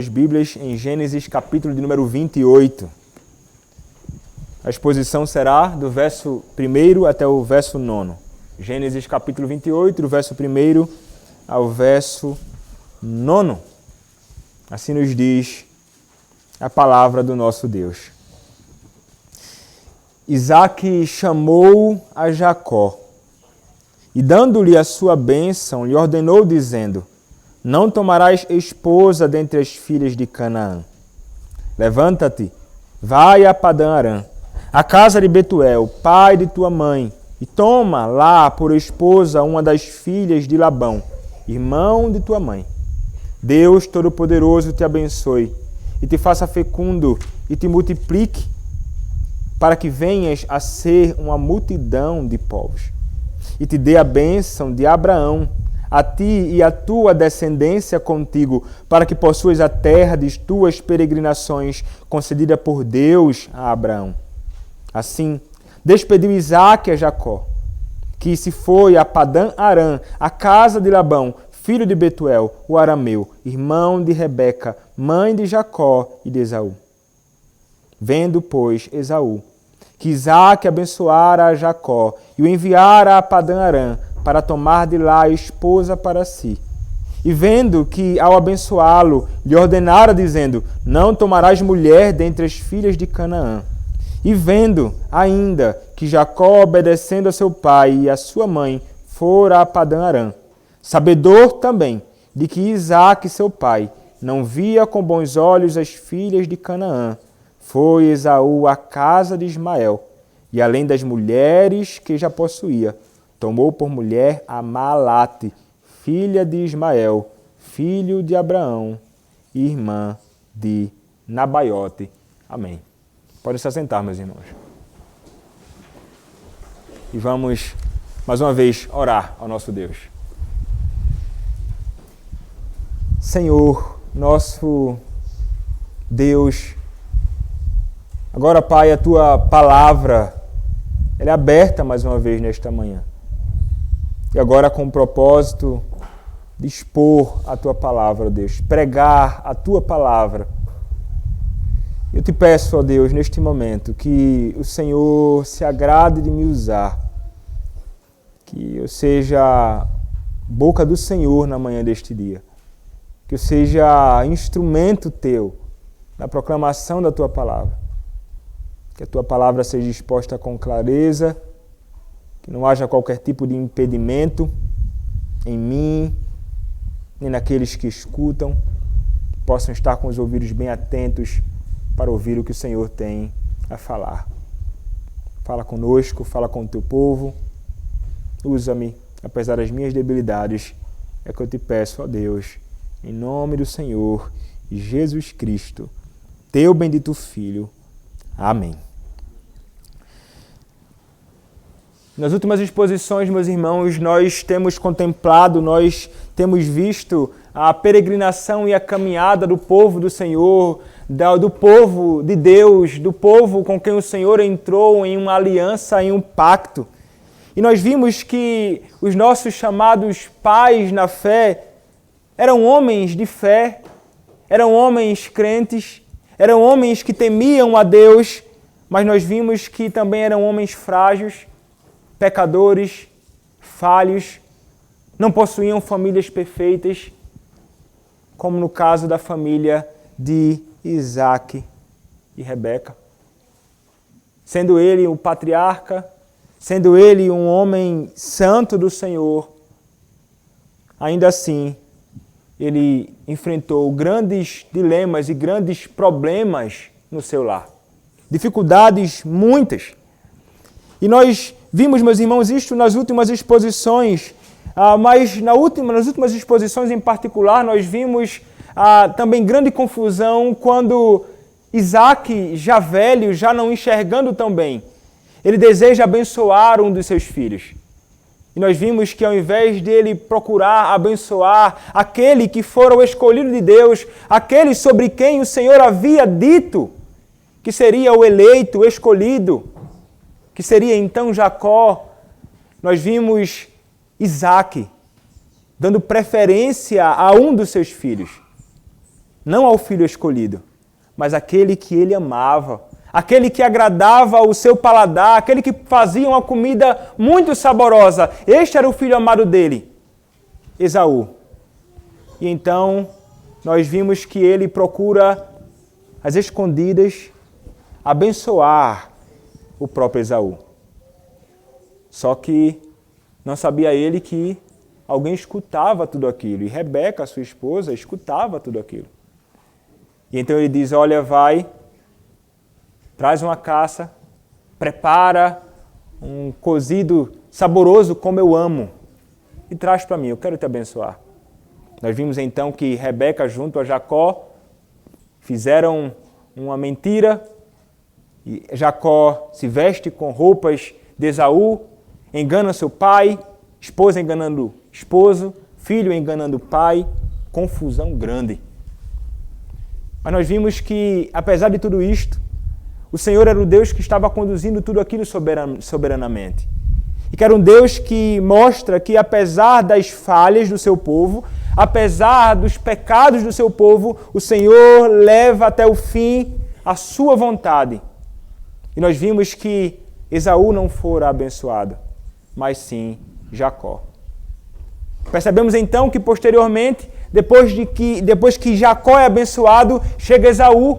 As Bíblias em Gênesis capítulo de número 28. A exposição será do verso 1 até o verso 9. Gênesis capítulo 28, do verso 1 ao verso 9. Assim nos diz a palavra do nosso Deus. Isaque chamou a Jacó e, dando-lhe a sua bênção, lhe ordenou, dizendo: Não tomarás esposa dentre as filhas de Canaã. Levanta-te, vai a Padã-Arã, a casa de Betuel, pai de tua mãe, e toma lá por esposa uma das filhas de Labão, irmão de tua mãe. Deus Todo-Poderoso te abençoe, e te faça fecundo, e te multiplique, para que venhas a ser uma multidão de povos. E te dê a bênção de Abraão, a ti e a tua descendência contigo, para que possuas a terra de tuas peregrinações, concedida por Deus a Abraão. Assim, despediu Isaque a Jacó, que se foi a Padã-Arã, a casa de Labão, filho de Betuel, o arameu, irmão de Rebeca, mãe de Jacó e de Esaú. Vendo, pois, Esaú, que Isaque abençoara a Jacó e o enviara a Padã-Arã, para tomar de lá esposa para si. E vendo que, ao abençoá-lo, lhe ordenara, dizendo: Não tomarás mulher dentre as filhas de Canaã. E vendo ainda que Jacó, obedecendo a seu pai e a sua mãe, fora a Padã-Arã, sabedor também de que Isaque, seu pai, não via com bons olhos as filhas de Canaã, foi Esaú à casa de Ismael, e além das mulheres que já possuía, tomou por mulher a Maalate, filha de Ismael, filho de Abraão, irmã de Nabaiote. Amém. Podem se assentar, meus irmãos. E vamos, mais uma vez, orar ao nosso Deus. Senhor, nosso Deus, agora, Pai, a Tua palavra, ela é aberta mais uma vez nesta manhã. E agora com o propósito de expor a Tua palavra, ó Deus, pregar a Tua palavra. Eu te peço, ó Deus, neste momento, que o Senhor se agrade de me usar, que eu seja boca do Senhor na manhã deste dia, que eu seja instrumento Teu na proclamação da Tua palavra, que a Tua palavra seja exposta com clareza, que não haja qualquer tipo de impedimento em mim, nem naqueles que escutam, que possam estar com os ouvidos bem atentos para ouvir o que o Senhor tem a falar. Fala conosco, fala com o Teu povo, usa-me, apesar das minhas debilidades, é que eu te peço, ó Deus, em nome do Senhor Jesus Cristo, Teu bendito Filho. Amém. Nas últimas exposições, meus irmãos, nós temos contemplado, nós temos visto a peregrinação e a caminhada do povo do Senhor, do povo de Deus, do povo com quem o Senhor entrou em uma aliança, em um pacto. E nós vimos que os nossos chamados pais na fé eram homens de fé, eram homens crentes, eram homens que temiam a Deus, mas nós vimos que também eram homens frágeis, pecadores, falhos, não possuíam famílias perfeitas, como no caso da família de Isaque e Rebeca. Sendo ele o patriarca, sendo ele um homem santo do Senhor, ainda assim, ele enfrentou grandes dilemas e grandes problemas no seu lar. Dificuldades muitas. E nós vimos, meus irmãos, isto nas últimas exposições, mas nas últimas exposições em particular, nós vimos também grande confusão quando Isaque, já velho, já não enxergando tão bem, ele deseja abençoar um dos seus filhos. E nós vimos que ao invés dele procurar abençoar aquele que fora o escolhido de Deus, aquele sobre quem o Senhor havia dito que seria o eleito, o escolhido, que seria então Jacó, nós vimos Isaque dando preferência a um dos seus filhos. não ao filho escolhido, mas àquele que ele amava, aquele que agradava ao seu paladar, aquele que fazia uma comida muito saborosa. Este era o filho amado dele, Esaú. E então nós vimos que ele procura, às escondidas, abençoar o próprio Esaú. Só que não sabia ele que alguém escutava tudo aquilo. E Rebeca, sua esposa, escutava tudo aquilo. E então ele diz, olha, vai, traz uma caça, prepara um cozido saboroso como eu amo e traz para mim, eu quero te abençoar. Nós vimos então que Rebeca junto a Jacó fizeram uma mentira e Jacó se veste com roupas de Esaú, engana seu pai, esposa enganando esposo, filho enganando pai, confusão grande. Mas nós vimos que, apesar de tudo isto, o Senhor era o Deus que estava conduzindo tudo aquilo soberanamente. E que era um Deus que mostra que, apesar das falhas do seu povo, apesar dos pecados do seu povo, o Senhor leva até o fim a sua vontade. E nós vimos que Esaú não fora abençoado, mas sim Jacó. Percebemos então que posteriormente, depois que Jacó é abençoado, chega Esaú.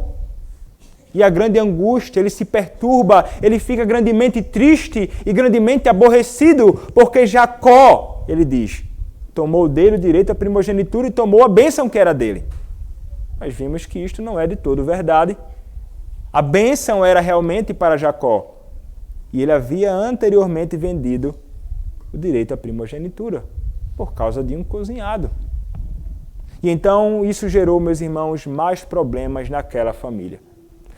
E a grande angústia, ele se perturba, ele fica grandemente triste e grandemente aborrecido, porque Jacó, ele diz, tomou dele o direito à primogenitura e tomou a bênção que era dele. Mas vimos que isto não é de todo verdade. A bênção era realmente para Jacó. E ele havia anteriormente vendido o direito à primogenitura, por causa de um cozinhado. E então isso gerou, meus irmãos, mais problemas naquela família.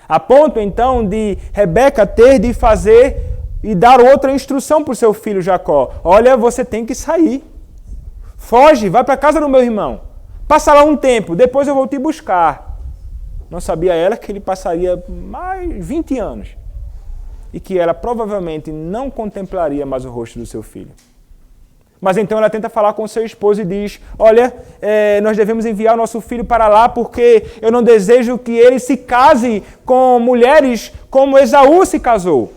A ponto, então, de Rebeca ter de fazer e dar outra instrução para o seu filho Jacó. Olha, você tem que sair. Foge, vai para a casa do meu irmão. Passa lá um tempo, depois eu vou te buscar. Não sabia ela que ele passaria mais 20 anos. E que ela provavelmente não contemplaria mais o rosto do seu filho. Mas então ela tenta falar com seu esposo e diz, olha, nós devemos enviar o nosso filho para lá porque eu não desejo que ele se case com mulheres como Esaú se casou.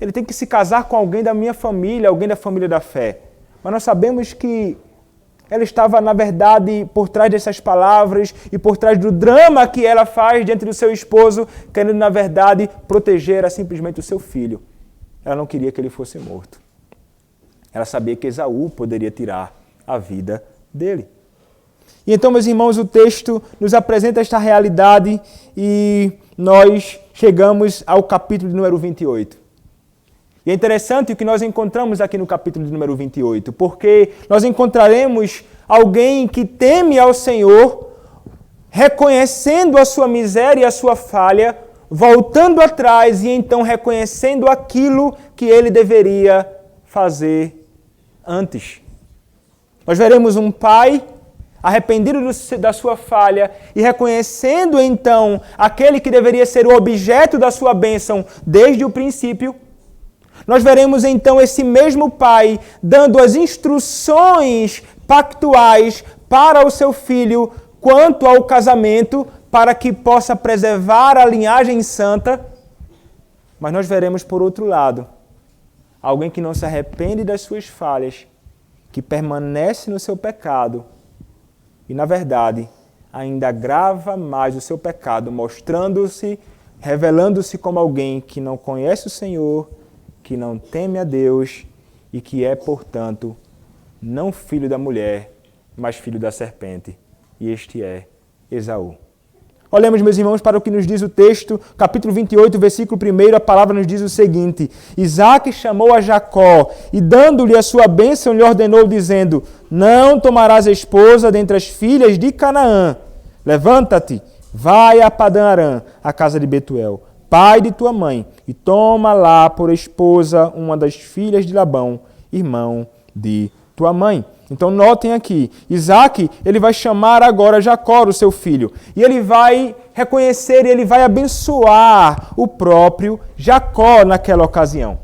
Ele tem que se casar com alguém da minha família, alguém da família da fé. Mas nós sabemos que ela estava, na verdade, por trás dessas palavras e por trás do drama que ela faz diante do seu esposo, querendo, na verdade, proteger simplesmente o seu filho. Ela não queria que ele fosse morto. Ela sabia que Esaú poderia tirar a vida dele. E então, meus irmãos, o texto nos apresenta esta realidade e nós chegamos ao capítulo de número 28. E é interessante o que nós encontramos aqui no capítulo de número 28, porque nós encontraremos alguém que teme ao Senhor, reconhecendo a sua miséria e a sua falha, voltando atrás e então reconhecendo aquilo que ele deveria fazer antes. Nós veremos um pai arrependido da sua falha e reconhecendo então aquele que deveria ser o objeto da sua bênção desde o princípio. Nós veremos então esse mesmo pai dando as instruções pactuais para o seu filho quanto ao casamento, para que possa preservar a linhagem santa. Mas nós veremos por outro lado alguém que não se arrepende das suas falhas, que permanece no seu pecado e, na verdade, ainda agrava mais o seu pecado, mostrando-se, revelando-se como alguém que não conhece o Senhor, que não teme a Deus e que é, portanto, não filho da mulher, mas filho da serpente. E este é Esaú. Olhemos, meus irmãos, para o que nos diz o texto, capítulo 28, versículo 1, a palavra nos diz o seguinte: Isaque chamou a Jacó e, dando-lhe a sua bênção, lhe ordenou, dizendo, não tomarás esposa dentre as filhas de Canaã. Levanta-te, vai a Padã Arã, a casa de Betuel, pai de tua mãe, e toma lá por esposa uma das filhas de Labão, irmão de tua mãe. Então notem aqui, Isaque, ele vai chamar agora Jacó, o seu filho, e ele vai reconhecer e ele vai abençoar o próprio Jacó naquela ocasião.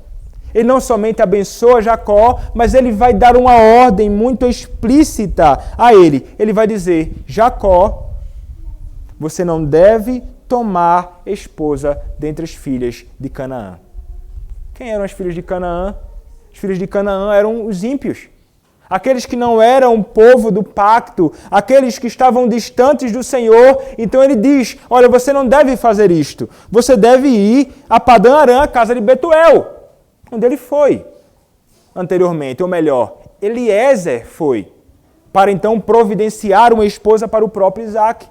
Ele não somente abençoa Jacó, mas ele vai dar uma ordem muito explícita a ele. Ele vai dizer, Jacó, você não deve tomar esposa dentre as filhas de Canaã. Quem eram as filhas de Canaã? As filhas de Canaã eram os ímpios. Aqueles que não eram povo do pacto, aqueles que estavam distantes do Senhor. Então ele diz, olha, você não deve fazer isto. Você deve ir a Padã Arã, a casa de Betuel, onde ele foi anteriormente. Ou melhor, Eliezer foi, para então providenciar uma esposa para o próprio Isaac.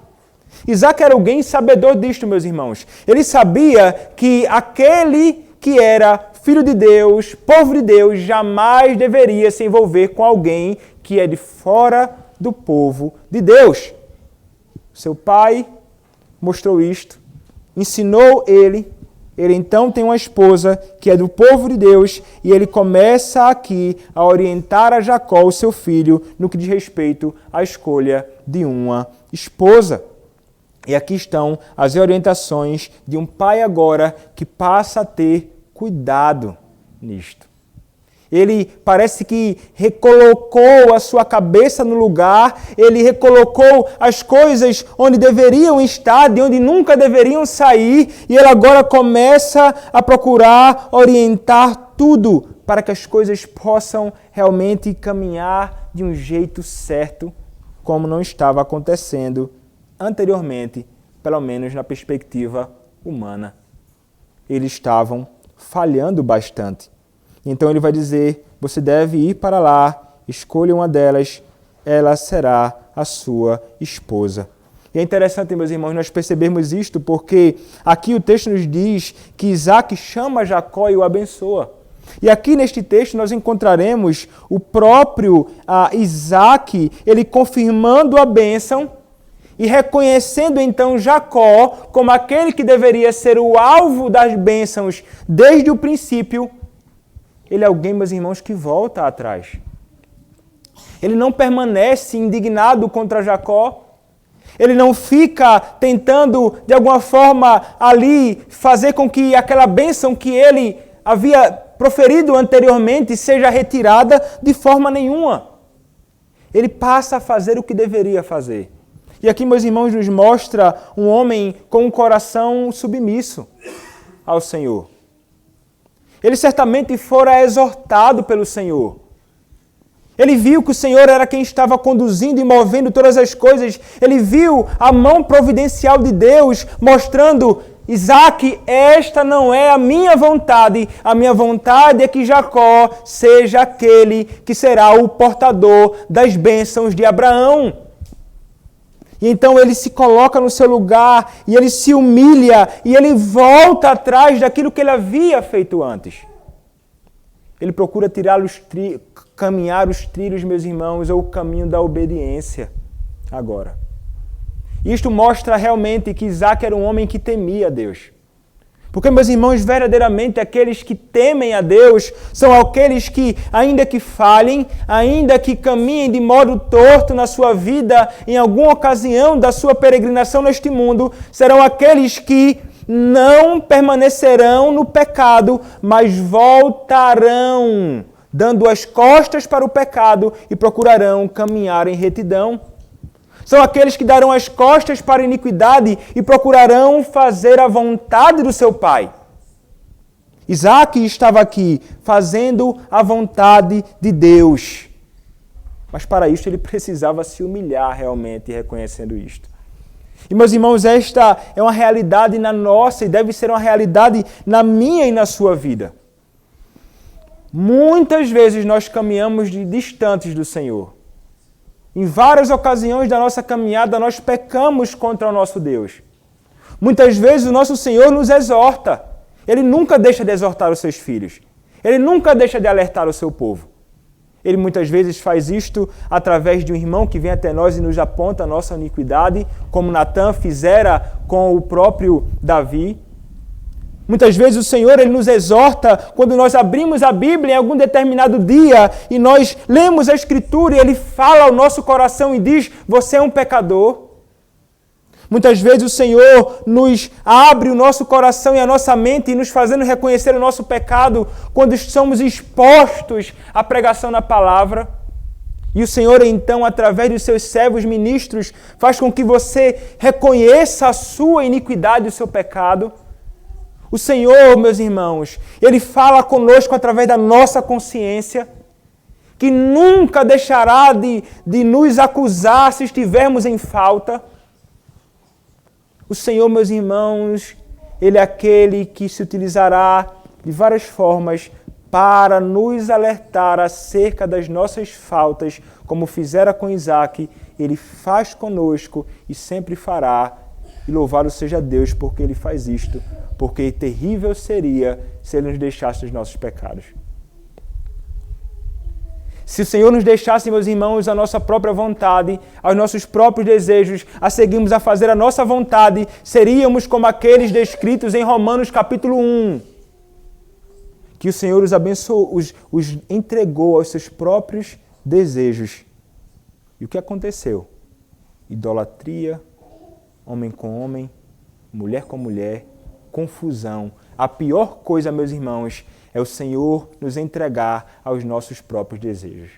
Isaac era alguém sabedor disto, meus irmãos. Ele sabia que aquele que era filho de Deus, povo de Deus, jamais deveria se envolver com alguém que é de fora do povo de Deus. Seu pai mostrou isto, ensinou ele então tem uma esposa que é do povo de Deus e ele começa aqui a orientar a Jacó, o seu filho, no que diz respeito à escolha de uma esposa. E aqui estão as orientações de um pai agora que passa a ter cuidado nisto. Ele parece que recolocou a sua cabeça no lugar, ele recolocou as coisas onde deveriam estar, de onde nunca deveriam sair, e ele agora começa a procurar orientar tudo para que as coisas possam realmente caminhar de um jeito certo, como não estava acontecendo anteriormente, pelo menos na perspectiva humana. Eles estavam falhando bastante. Então ele vai dizer, você deve ir para lá, escolha uma delas, ela será a sua esposa. E é interessante, meus irmãos, nós percebermos isto, porque aqui o texto nos diz que Isaac chama Jacó e o abençoa. E aqui neste texto nós encontraremos o próprio Isaac, ele confirmando a bênção e reconhecendo então Jacó como aquele que deveria ser o alvo das bênçãos desde o princípio. Ele é alguém, meus irmãos, que volta atrás. Ele não permanece indignado contra Jacó. Ele não fica tentando, de alguma forma, ali fazer com que aquela bênção que ele havia proferido anteriormente seja retirada de forma nenhuma. Ele passa a fazer o que deveria fazer. E aqui, meus irmãos, nos mostra um homem com um coração submisso ao Senhor. Ele certamente fora exortado pelo Senhor. Ele viu que o Senhor era quem estava conduzindo e movendo todas as coisas. Ele viu a mão providencial de Deus mostrando, Isaac, esta não é a minha vontade é que Jacó seja aquele que será o portador das bênçãos de Abraão. E então ele se coloca no seu lugar e ele se humilha e ele volta atrás daquilo que ele havia feito antes. Ele procura caminhar os trilhos, meus irmãos, ou o caminho da obediência agora. Isto mostra realmente que Isaac era um homem que temia a Deus. Porque, meus irmãos, verdadeiramente aqueles que temem a Deus são aqueles que, ainda que falhem, ainda que caminhem de modo torto na sua vida, em alguma ocasião da sua peregrinação neste mundo, serão aqueles que não permanecerão no pecado, mas voltarão, dando as costas para o pecado e procurarão caminhar em retidão. São aqueles que darão as costas para a iniquidade e procurarão fazer a vontade do seu pai. Isaac estava aqui fazendo a vontade de Deus. Mas para isso ele precisava se humilhar realmente reconhecendo isto. E meus irmãos, esta é uma realidade na nossa e deve ser uma realidade na minha e na sua vida. Muitas vezes nós caminhamos distantes do Senhor. Em várias ocasiões da nossa caminhada, nós pecamos contra o nosso Deus. Muitas vezes o nosso Senhor nos exorta. Ele nunca deixa de exortar os seus filhos. Ele nunca deixa de alertar o seu povo. Ele muitas vezes faz isto através de um irmão que vem até nós e nos aponta a nossa iniquidade, como Natã fizera com o próprio Davi. Muitas vezes o Senhor ele nos exorta quando nós abrimos a Bíblia em algum determinado dia e nós lemos a Escritura e Ele fala ao nosso coração e diz, você é um pecador. Muitas vezes o Senhor nos abre o nosso coração e a nossa mente e nos fazendo reconhecer o nosso pecado quando somos expostos à pregação da palavra. E o Senhor, então, através dos seus servos ministros, faz com que você reconheça a sua iniquidade e o seu pecado. O Senhor, meus irmãos, Ele fala conosco através da nossa consciência, que nunca deixará de nos acusar se estivermos em falta. O Senhor, meus irmãos, Ele é aquele que se utilizará de várias formas para nos alertar acerca das nossas faltas, como fizera com Isaac, Ele faz conosco e sempre fará. E louvado seja Deus porque Ele faz isto, porque terrível seria se Ele nos deixasse os nossos pecados. Se o Senhor nos deixasse, meus irmãos, a nossa própria vontade, aos nossos próprios desejos, a seguirmos a fazer a nossa vontade, seríamos como aqueles descritos em Romanos capítulo 1, que o Senhor os abençoou, os entregou aos seus próprios desejos. E o que aconteceu? Idolatria, homem com homem, mulher com mulher, confusão. A pior coisa, meus irmãos, é o Senhor nos entregar aos nossos próprios desejos.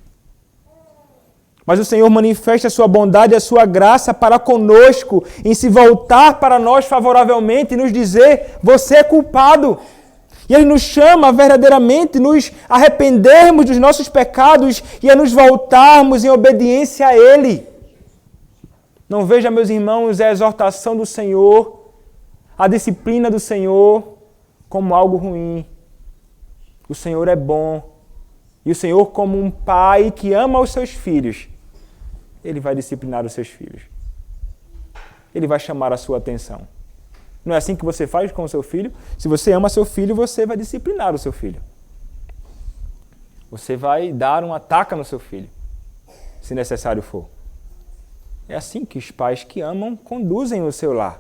Mas o Senhor manifesta a sua bondade e a sua graça para conosco, em se voltar para nós favoravelmente e nos dizer: você é culpado. E Ele nos chama a verdadeiramente nos arrependermos dos nossos pecados e a nos voltarmos em obediência a Ele. Não veja, meus irmãos, a exortação do Senhor, a disciplina do Senhor como algo ruim. O Senhor é bom. E o Senhor, como um pai que ama os seus filhos, Ele vai disciplinar os seus filhos. Ele vai chamar a sua atenção. Não é assim que você faz com o seu filho? Se você ama seu filho, você vai disciplinar o seu filho. Você vai dar um ataque no seu filho, se necessário for. É assim que os pais que amam conduzem o seu lar.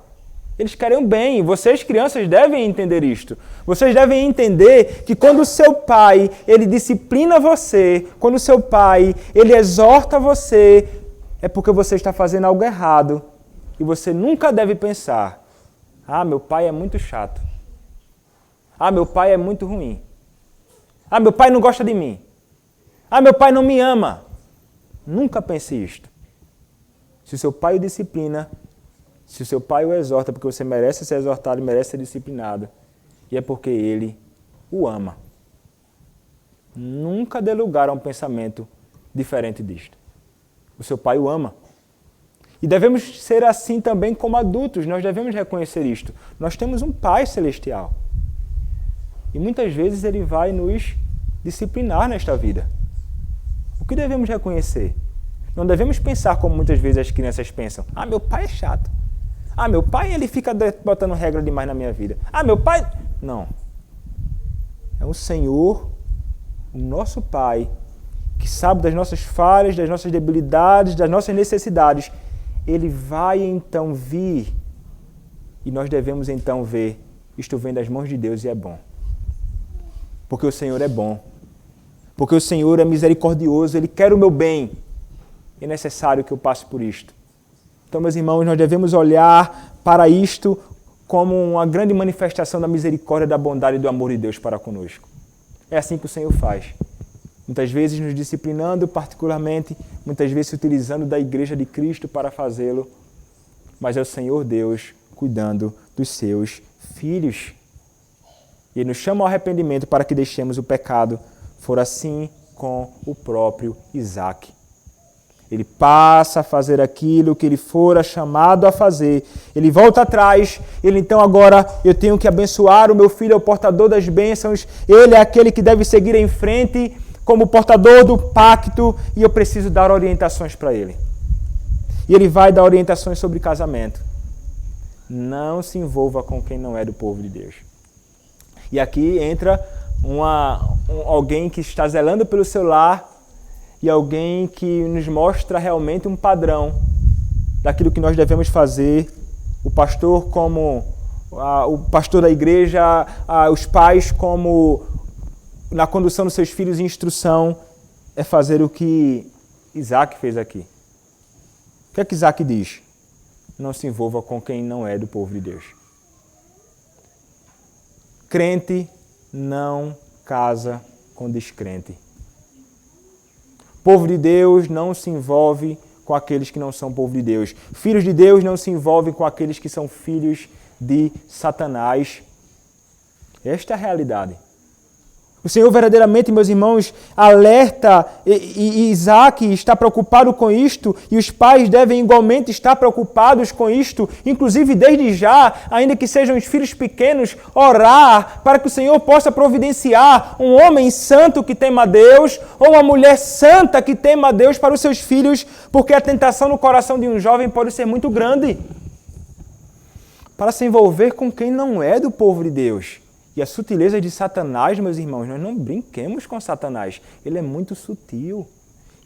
Eles querem bem. Vocês, crianças, devem entender isto. Vocês devem entender que quando o seu pai, ele disciplina você, quando o seu pai, ele exorta você, é porque você está fazendo algo errado. E você nunca deve pensar: ah, meu pai é muito chato. Ah, meu pai é muito ruim. Ah, meu pai não gosta de mim. Ah, meu pai não me ama. Nunca pense isto. Se o seu pai o disciplina, se o seu pai o exorta, porque você merece ser exortado e merece ser disciplinado, e é porque ele o ama. Nunca dê lugar a um pensamento diferente disto. O seu pai o ama. E devemos ser assim também como adultos, nós devemos reconhecer isto. Nós temos um Pai Celestial. E muitas vezes Ele vai nos disciplinar nesta vida. O que devemos reconhecer? Não devemos pensar como muitas vezes as crianças pensam: ah, meu pai é chato. Ah, meu pai, ele fica botando regra demais na minha vida. Ah, meu pai... Não. É o Senhor, o nosso Pai, que sabe das nossas falhas, das nossas debilidades, das nossas necessidades. Ele vai então vir e nós devemos então ver: isto vem das mãos de Deus e é bom. Porque o Senhor é bom. Porque o Senhor é misericordioso, Ele quer o meu bem. É necessário que eu passe por isto. Então, meus irmãos, nós devemos olhar para isto como uma grande manifestação da misericórdia, da bondade e do amor de Deus para conosco. É assim que o Senhor faz. Muitas vezes nos disciplinando particularmente, muitas vezes utilizando da Igreja de Cristo para fazê-lo, mas é o Senhor Deus cuidando dos seus filhos. E Ele nos chama ao arrependimento para que deixemos o pecado. For assim com o próprio Isaac. Ele passa a fazer aquilo que ele fora chamado a fazer. Ele volta atrás. Ele então agora, eu tenho que abençoar o meu filho, é o portador das bênçãos. Ele é aquele que deve seguir em frente como portador do pacto e eu preciso dar orientações para ele. E ele vai dar orientações sobre casamento. Não se envolva com quem não é do povo de Deus. E aqui entra alguém que está zelando pelo seu lar e alguém que nos mostra realmente um padrão daquilo que nós devemos fazer. O pastor como o pastor da igreja, os pais como na condução dos seus filhos em instrução, é fazer o que Isaac fez aqui. O que é que Isaac diz? Não se envolva com quem não é do povo de Deus. Crente não casa com descrente. O povo de Deus não se envolve com aqueles que não são povo de Deus. Filhos de Deus não se envolvem com aqueles que são filhos de Satanás. Esta é a realidade. O Senhor verdadeiramente, meus irmãos, alerta e Isaac está preocupado com isto e os pais devem igualmente estar preocupados com isto, inclusive desde já, ainda que sejam os filhos pequenos, orar para que o Senhor possa providenciar um homem santo que tema a Deus ou uma mulher santa que tema a Deus para os seus filhos, porque a tentação no coração de um jovem pode ser muito grande para se envolver com quem não é do povo de Deus. E a sutileza de Satanás, meus irmãos, nós não brinquemos com Satanás. Ele é muito sutil.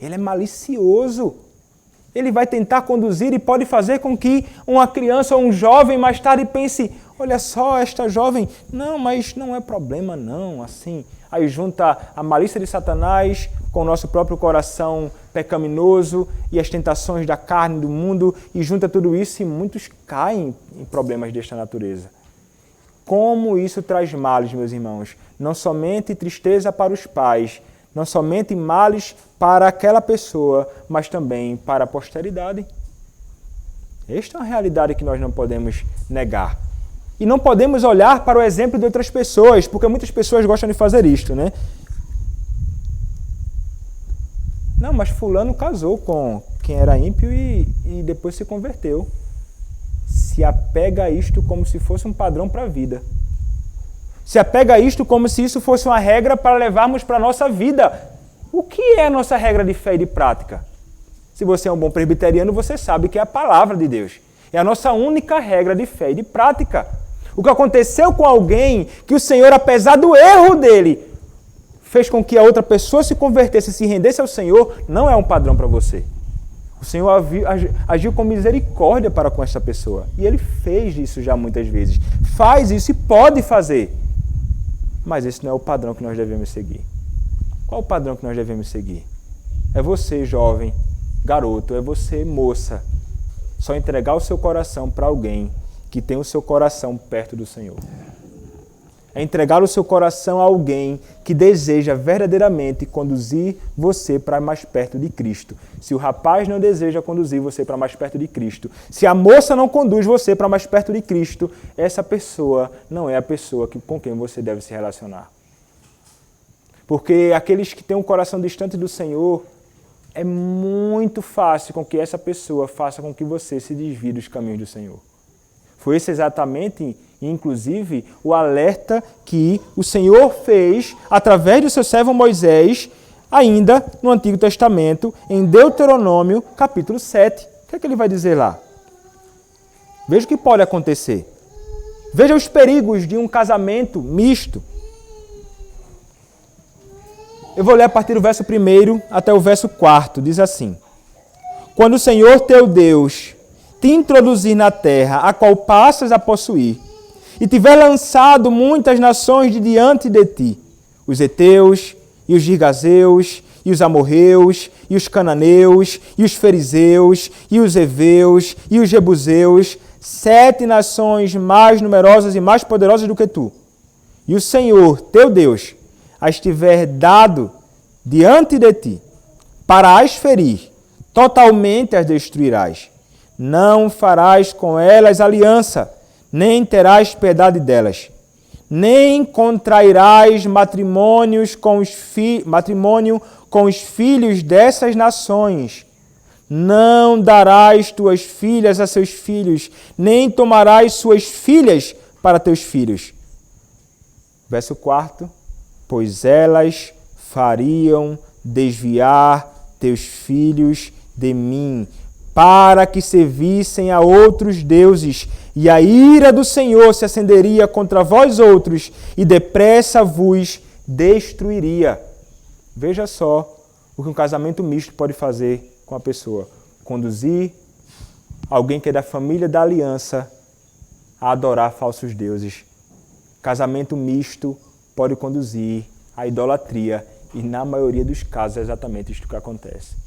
Ele é malicioso. Ele vai tentar conduzir e pode fazer com que uma criança ou um jovem mais tarde pense, olha só, esta jovem, não, mas não é problema não, assim. Aí junta a malícia de Satanás com o nosso próprio coração pecaminoso e as tentações da carne, do mundo, e junta tudo isso e muitos caem em problemas desta natureza. Como isso traz males, meus irmãos? Não somente tristeza para os pais, não somente males para aquela pessoa, mas também para a posteridade. Esta é uma realidade que nós não podemos negar. E não podemos olhar para o exemplo de outras pessoas, porque muitas pessoas gostam de fazer isto, né? Não, mas fulano casou com quem era ímpio e depois se converteu. Se apega a isto como se fosse um padrão para a vida. Se apega a isto como se isso fosse uma regra para levarmos para a nossa vida. O que é a nossa regra de fé e de prática? Se você é um bom presbiteriano, você sabe que é a palavra de Deus. É a nossa única regra de fé e de prática. O que aconteceu com alguém que o Senhor, apesar do erro dele, fez com que a outra pessoa se convertesse e se rendesse ao Senhor, não é um padrão para você. O Senhor agiu com misericórdia para com essa pessoa. E Ele fez isso já muitas vezes. Faz isso e pode fazer. Mas esse não é o padrão que nós devemos seguir. Qual o padrão que nós devemos seguir? É você, jovem, garoto, é você, moça, só entregar o seu coração para alguém que tem o seu coração perto do Senhor. É entregar o seu coração a alguém que deseja verdadeiramente conduzir você para mais perto de Cristo. Se o rapaz não deseja conduzir você para mais perto de Cristo, se a moça não conduz você para mais perto de Cristo, essa pessoa não é a pessoa com quem você deve se relacionar. Porque aqueles que têm um coração distante do Senhor, é muito fácil com que essa pessoa faça com que você se desvie dos caminhos do Senhor. Foi esse exatamente, inclusive, o alerta que o Senhor fez através do seu servo Moisés, ainda no Antigo Testamento, em Deuteronômio, capítulo 7. O que é que ele vai dizer lá? Veja o que pode acontecer. Veja os perigos de um casamento misto. Eu vou ler a partir do verso 1 até o verso 4. Diz assim: Quando o Senhor teu Deus te introduzir na terra, a qual passas a possuir, e tiver lançado muitas nações de diante de ti, os heteus, e os girgazeus, e os amorreus, e os cananeus, e os fariseus, e os heveus, e os jebuseus, 7 nações mais numerosas e mais poderosas do que tu. E o Senhor, teu Deus, as tiver dado diante de ti, para as ferir, totalmente as destruirás. Não farás com elas aliança, nem terás piedade delas, nem contrairás matrimônio com os filhos dessas nações. Não darás tuas filhas a seus filhos, nem tomarás suas filhas para teus filhos. Verso 4. Pois elas fariam desviar teus filhos de mim, para que servissem a outros deuses, e a ira do Senhor se acenderia contra vós outros, e depressa vos destruiria. Veja só o que um casamento misto pode fazer com a pessoa. Conduzir alguém que é da família da aliança a adorar falsos deuses. Casamento misto pode conduzir à idolatria, e na maioria dos casos é exatamente isto que acontece.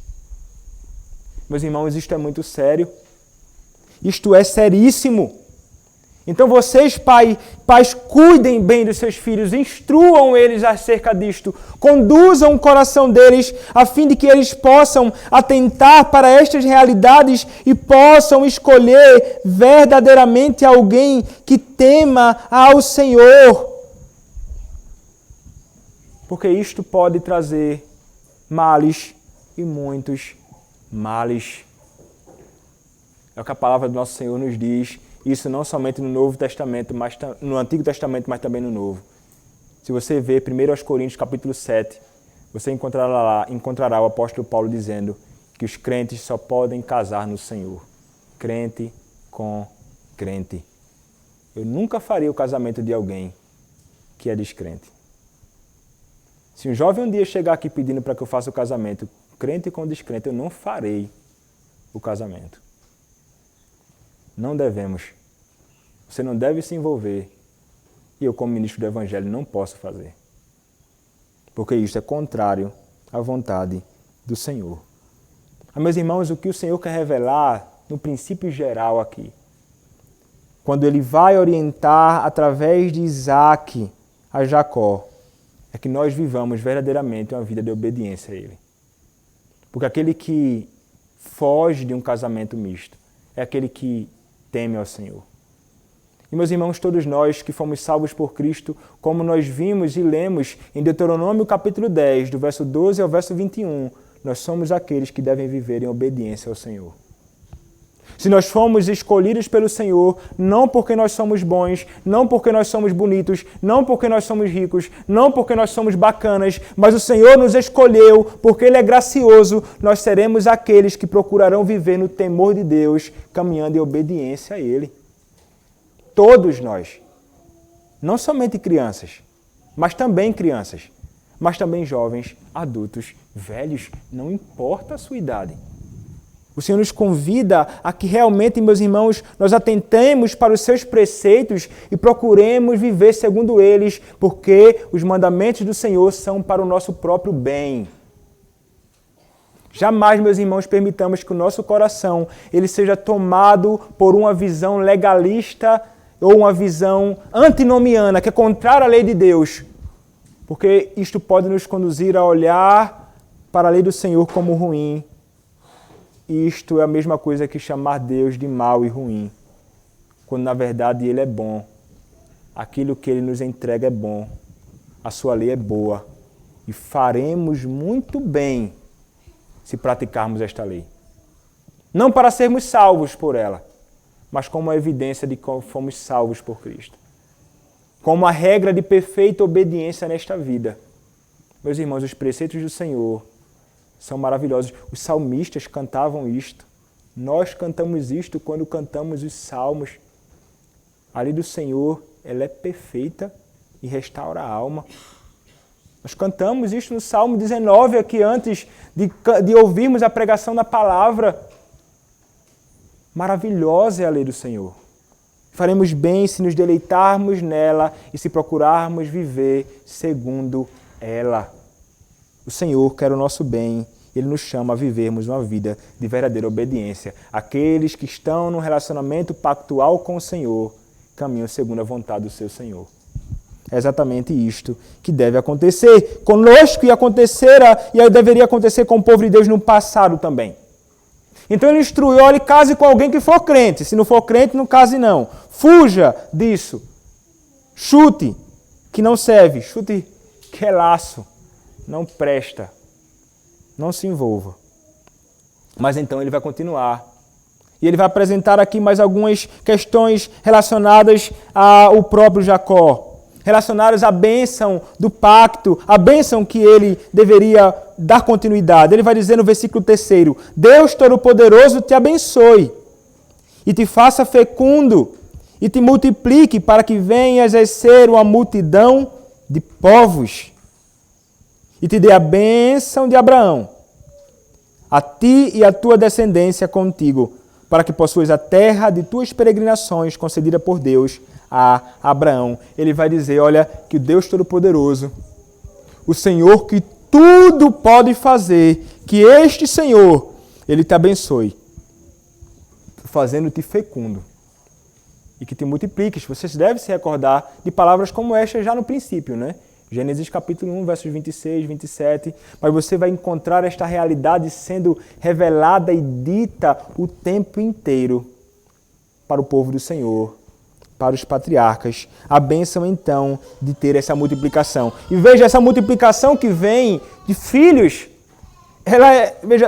Meus irmãos, isto é muito sério. Isto é seríssimo. Então vocês, pais, cuidem bem dos seus filhos, instruam eles acerca disto, conduzam o coração deles, a fim de que eles possam atentar para estas realidades e possam escolher verdadeiramente alguém que tema ao Senhor. Porque isto pode trazer males e muitos males. É o que a palavra do nosso Senhor nos diz. Isso não somente no Novo Testamento, mas no Antigo Testamento, mas também no Novo. Se você ver 1 Coríntios capítulo 7, você encontrará o apóstolo Paulo dizendo que os crentes só podem casar no Senhor. Crente com crente. Eu nunca faria o casamento de alguém que é descrente. Se um jovem um dia chegar aqui pedindo para que eu faça o casamento, crente com descrente, eu não farei o casamento. Não devemos. Você não deve se envolver. E eu, como ministro do Evangelho, não posso fazer. Porque isto é contrário à vontade do Senhor. Mas, meus irmãos, o que o Senhor quer revelar no princípio geral aqui, quando Ele vai orientar através de Isaac a Jacó, é que nós vivamos verdadeiramente uma vida de obediência a Ele. Porque aquele que foge de um casamento misto é aquele que teme ao Senhor. E, meus irmãos, todos nós que fomos salvos por Cristo, como nós vimos e lemos em Deuteronômio capítulo 10, do verso 12 ao verso 21, nós somos aqueles que devem viver em obediência ao Senhor. Se nós fomos escolhidos pelo Senhor, não porque nós somos bons, não porque nós somos bonitos, não porque nós somos ricos, não porque nós somos bacanas, mas o Senhor nos escolheu porque Ele é gracioso, nós seremos aqueles que procurarão viver no temor de Deus, caminhando em obediência a Ele. Todos nós. Não somente crianças, mas também jovens, adultos, velhos, não importa a sua idade. O Senhor nos convida a que realmente, meus irmãos, nós atentemos para os seus preceitos e procuremos viver segundo eles, porque os mandamentos do Senhor são para o nosso próprio bem. Jamais, meus irmãos, permitamos que o nosso coração ele seja tomado por uma visão legalista ou uma visão antinomiana, que é contrária à lei de Deus, porque isto pode nos conduzir a olhar para a lei do Senhor como ruim. Isto é a mesma coisa que chamar Deus de mau e ruim, quando na verdade Ele é bom. Aquilo que Ele nos entrega é bom, a sua lei é boa e faremos muito bem se praticarmos esta lei. Não para sermos salvos por ela, mas como a evidência de que fomos salvos por Cristo. Como a regra de perfeita obediência nesta vida. Meus irmãos, os preceitos do Senhor são maravilhosos. Os salmistas cantavam isto. Nós cantamos isto quando cantamos os salmos. A lei do Senhor, ela é perfeita e restaura a alma. Nós cantamos isto no Salmo 19, aqui antes de ouvirmos a pregação da palavra. Maravilhosa é a lei do Senhor. Faremos bem se nos deleitarmos nela e se procurarmos viver segundo ela. O Senhor quer o nosso bem. Ele nos chama a vivermos uma vida de verdadeira obediência. Aqueles que estão num relacionamento pactual com o Senhor caminham segundo a vontade do seu Senhor. É exatamente isto que deve acontecer conosco e acontecera e deveria acontecer com o povo de Deus no passado também. Então ele instruiu, olhe, case com alguém que for crente. Se não for crente, não case não. Fuja disso. Chute, que não serve. Chute que é laço. Não presta. Não se envolva. Mas então ele vai continuar. E ele vai apresentar aqui mais algumas questões relacionadas ao próprio Jacó. Relacionadas à bênção do pacto, a bênção que ele deveria dar continuidade. Ele vai dizer no versículo 3, Deus Todo-Poderoso te abençoe e te faça fecundo e te multiplique para que venhas a ser uma multidão de povos. E te dê a bênção de Abraão, a ti e a tua descendência contigo, para que possuas a terra de tuas peregrinações concedida por Deus a Abraão. Ele vai dizer, olha, que o Deus Todo-Poderoso, o Senhor que tudo pode fazer, que este Senhor, Ele te abençoe, fazendo-te fecundo. e que te multipliques. Você deve se recordar de palavras como esta já no princípio, né? Gênesis capítulo 1, versos 26, 27. Mas você vai encontrar esta realidade sendo revelada e dita o tempo inteiro para o povo do Senhor, para os patriarcas. A bênção, então, de ter essa multiplicação. E veja essa multiplicação que vem de filhos.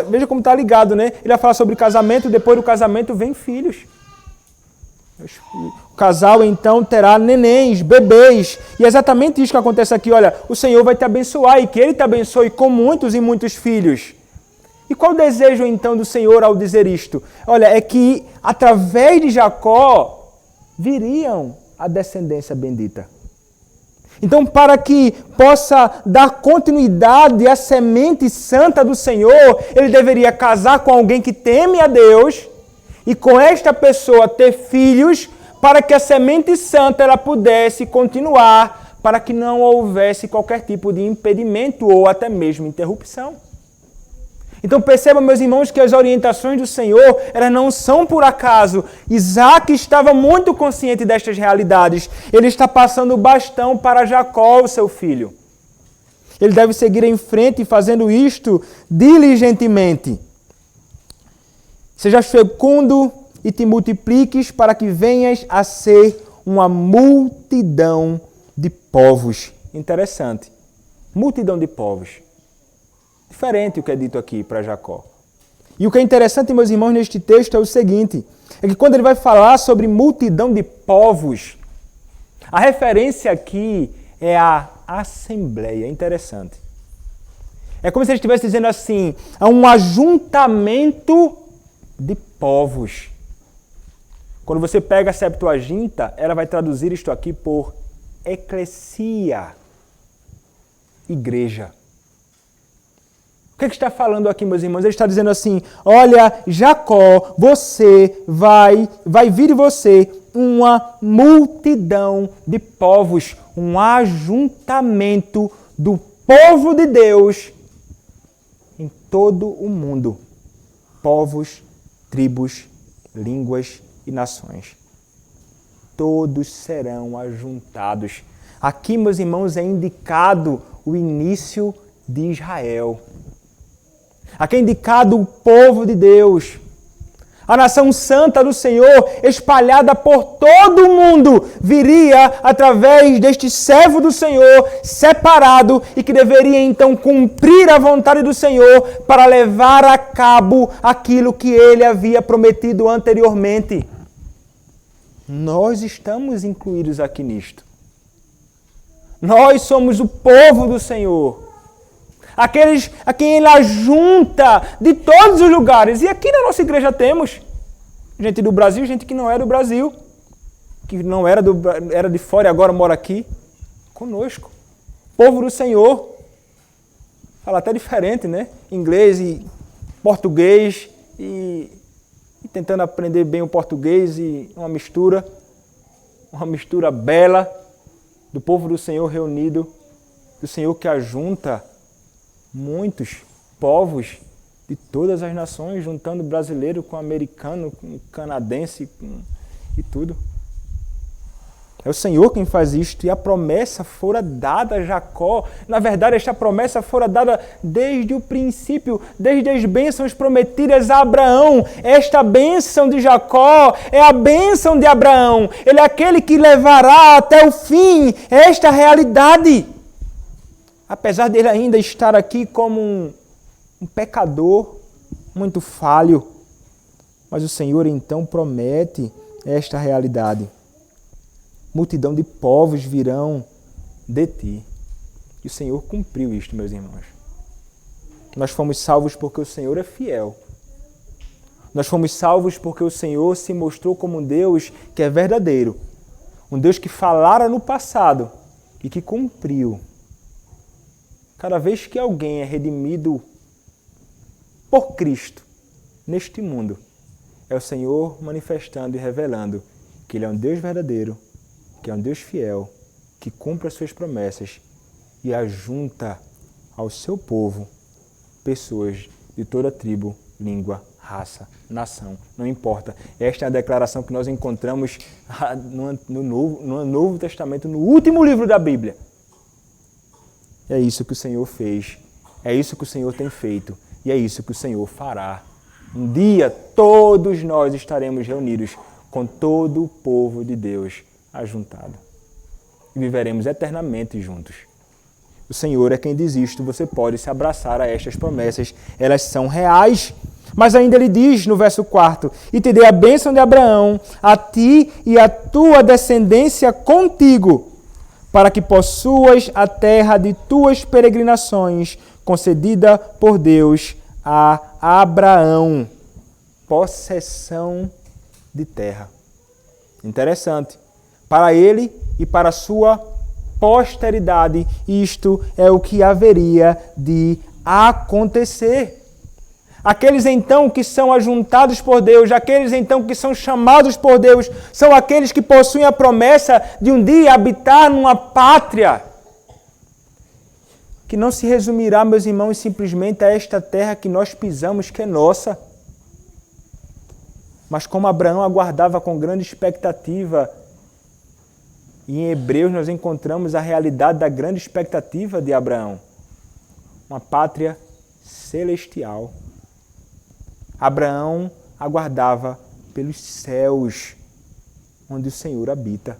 Veja como está ligado, né? Ele vai falar sobre casamento, depois do casamento vem filhos. O casal, então, terá nenéns, bebês. E é exatamente isso que acontece aqui. Olha, o Senhor vai te abençoar e que Ele te abençoe com muitos e muitos filhos. E qual o desejo, então, do Senhor ao dizer isto? Olha, é que através de Jacó viriam a descendência bendita. Então, para que possa dar continuidade à semente santa do Senhor, ele deveria casar com alguém que teme a Deus e com esta pessoa ter filhos para que a semente santa ela pudesse continuar, para que não houvesse qualquer tipo de impedimento ou até mesmo interrupção. Então percebam, meus irmãos, que as orientações do Senhor elas não são por acaso. Isaac estava muito consciente destas realidades. Ele está passando o bastão para Jacó, o seu filho. Ele deve seguir em frente fazendo isto diligentemente. Sejas fecundo e te multipliques para que venhas a ser uma multidão de povos. Interessante. Multidão de povos. Diferente o que é dito aqui para Jacó. E o que é interessante, meus irmãos, neste texto é o seguinte, é que quando ele vai falar sobre multidão de povos, a referência aqui é a assembleia. Interessante. É como se ele estivesse dizendo assim, há um ajuntamento de povos. Quando você pega a Septuaginta, ela vai traduzir isto aqui por eclesia, igreja. O que está falando aqui, meus irmãos? Ele está dizendo assim, olha, Jacó, você vai vir de você uma multidão de povos, um ajuntamento do povo de Deus em todo o mundo. Povos, tribos, línguas e nações. Todos serão ajuntados. Aqui, meus irmãos, é indicado o início de Israel. Aqui é indicado o povo de Deus, a nação santa do Senhor, espalhada por todo o mundo, viria através deste servo do Senhor, separado, e que deveria então cumprir a vontade do Senhor para levar a cabo aquilo que ele havia prometido anteriormente. Nós estamos incluídos aqui nisto. Nós somos o povo do Senhor. Aqueles a quem ele ajunta de todos os lugares. E aqui na nossa igreja temos gente do Brasil, gente que não é do Brasil, que não era de fora e agora mora aqui conosco. Povo do Senhor. Fala até diferente, né? Inglês e português e tentando aprender bem o português e uma mistura bela do povo do Senhor reunido, do Senhor que ajunta muitos povos de todas as nações, juntando brasileiro com americano, com canadense e tudo. É o Senhor quem faz isto e a promessa fora dada a Jacó. Na verdade, esta promessa fora dada desde o princípio, desde as bênçãos prometidas a Abraão. Esta bênção de Jacó é a bênção de Abraão. Ele é aquele que levará até o fim esta realidade. Apesar dele ainda estar aqui como um pecador, muito falho, mas o Senhor então promete esta realidade. Multidão de povos virão de ti. E o Senhor cumpriu isto, meus irmãos. Nós fomos salvos porque o Senhor é fiel. Nós fomos salvos porque o Senhor se mostrou como um Deus que é verdadeiro. Um Deus que falara no passado e que cumpriu. Cada vez que alguém é redimido por Cristo neste mundo, é o Senhor manifestando e revelando que Ele é um Deus verdadeiro, que é um Deus fiel, que cumpre as suas promessas e ajunta ao seu povo pessoas de toda tribo, língua, raça, nação, não importa. Esta é a declaração que nós encontramos no Novo Testamento, no último livro da Bíblia. É isso que o Senhor fez, é isso que o Senhor tem feito e é isso que o Senhor fará. Um dia todos nós estaremos reunidos com todo o povo de Deus ajuntado e viveremos eternamente juntos. O Senhor é quem diz isto, você pode se abraçar a estas promessas, elas são reais. Mas ainda ele diz no verso 4, e te dei a bênção de Abraão, a ti e a tua descendência contigo, para que possuas a terra de tuas peregrinações, concedida por Deus a Abraão. Possessão de terra. Interessante. Para ele e para a sua posteridade, isto é o que haveria de acontecer. Aqueles então que são ajuntados por Deus, aqueles então que são chamados por Deus, são aqueles que possuem a promessa de um dia habitar numa pátria que não se resumirá, meus irmãos, simplesmente a esta terra que nós pisamos, que é nossa. Mas como Abraão aguardava com grande expectativa, e em Hebreus nós encontramos a realidade da grande expectativa de Abraão. Uma pátria celestial. Abraão aguardava pelos céus, onde o Senhor habita.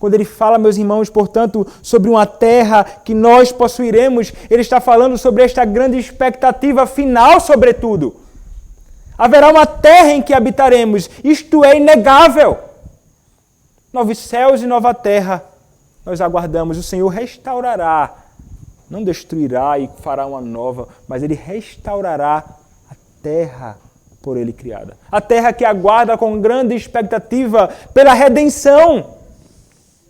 Quando ele fala, meus irmãos, portanto, sobre uma terra que nós possuiremos, ele está falando sobre esta grande expectativa final, sobretudo. Haverá uma terra em que habitaremos, isto é inegável. Novos céus e nova terra, nós aguardamos. O Senhor restaurará, não destruirá e fará uma nova, mas Ele restaurará a terra por Ele criada. A terra que aguarda com grande expectativa pela redenção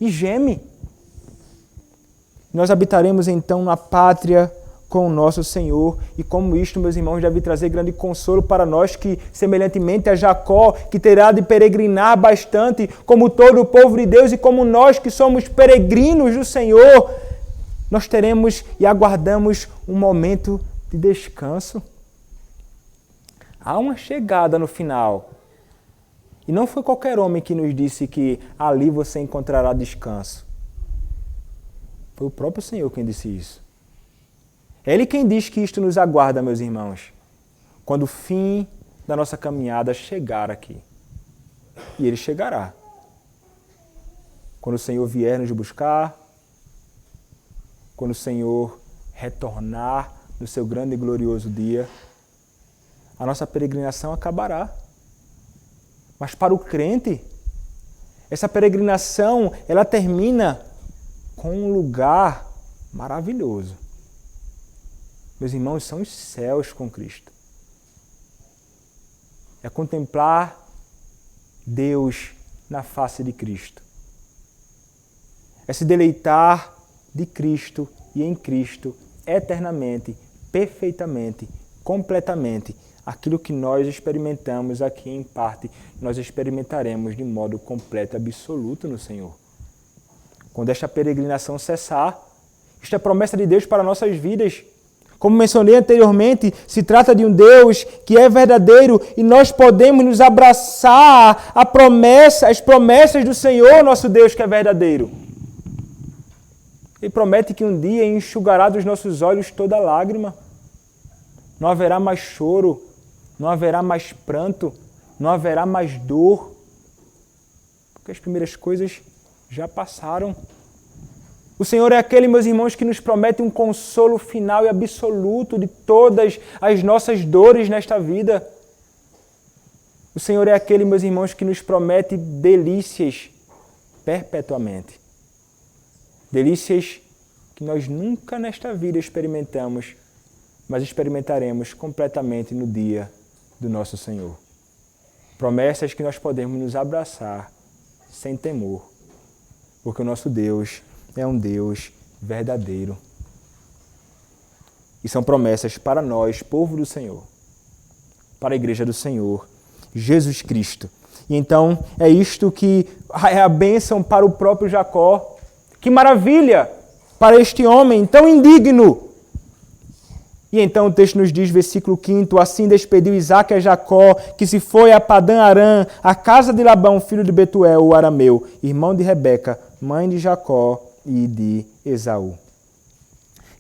e geme. Nós habitaremos então na pátria com o nosso Senhor, e como isto, meus irmãos, deve trazer grande consolo para nós que, semelhantemente a Jacó, que terá de peregrinar bastante, como todo o povo de Deus, e como nós que somos peregrinos do Senhor, nós teremos e aguardamos um momento de descanso. Há uma chegada no final, e não foi qualquer homem que nos disse que ali você encontrará descanso. Foi o próprio Senhor quem disse isso. É Ele quem diz que isto nos aguarda, meus irmãos, quando o fim da nossa caminhada chegar aqui. E Ele chegará. Quando o Senhor vier nos buscar, quando o Senhor retornar no seu grande e glorioso dia, a nossa peregrinação acabará. Mas para o crente, essa peregrinação, ela termina com um lugar maravilhoso. Meus irmãos, são os céus com Cristo. É contemplar Deus na face de Cristo. É se deleitar de Cristo e em Cristo eternamente, perfeitamente, completamente. Aquilo que nós experimentamos aqui em parte, nós experimentaremos de modo completo e absoluto no Senhor. Quando esta peregrinação cessar, isto é promessa de Deus para nossas vidas. Como mencionei anteriormente, se trata de um Deus que é verdadeiro e nós podemos nos abraçar às promessas do Senhor, nosso Deus que é verdadeiro. Ele promete que um dia enxugará dos nossos olhos toda lágrima. Não haverá mais choro, não haverá mais pranto, não haverá mais dor. Porque as primeiras coisas já passaram. O Senhor é aquele, meus irmãos, que nos promete um consolo final e absoluto de todas as nossas dores nesta vida. O Senhor é aquele, meus irmãos, que nos promete delícias perpetuamente. Delícias que nós nunca nesta vida experimentamos, mas experimentaremos completamente no dia do nosso Senhor. Promessas que nós podemos nos abraçar sem temor, porque o nosso Deus é um Deus verdadeiro. E são promessas para nós, povo do Senhor, para a igreja do Senhor, Jesus Cristo. E então é isto que é a bênção para o próprio Jacó. Que maravilha para este homem tão indigno E então o texto nos diz, versículo 5, assim despediu Isaque a Jacó, que se foi a Padã-Arã, a casa de Labão, filho de Betuel, o arameu, irmão de Rebeca, mãe de Jacó e de Esaú.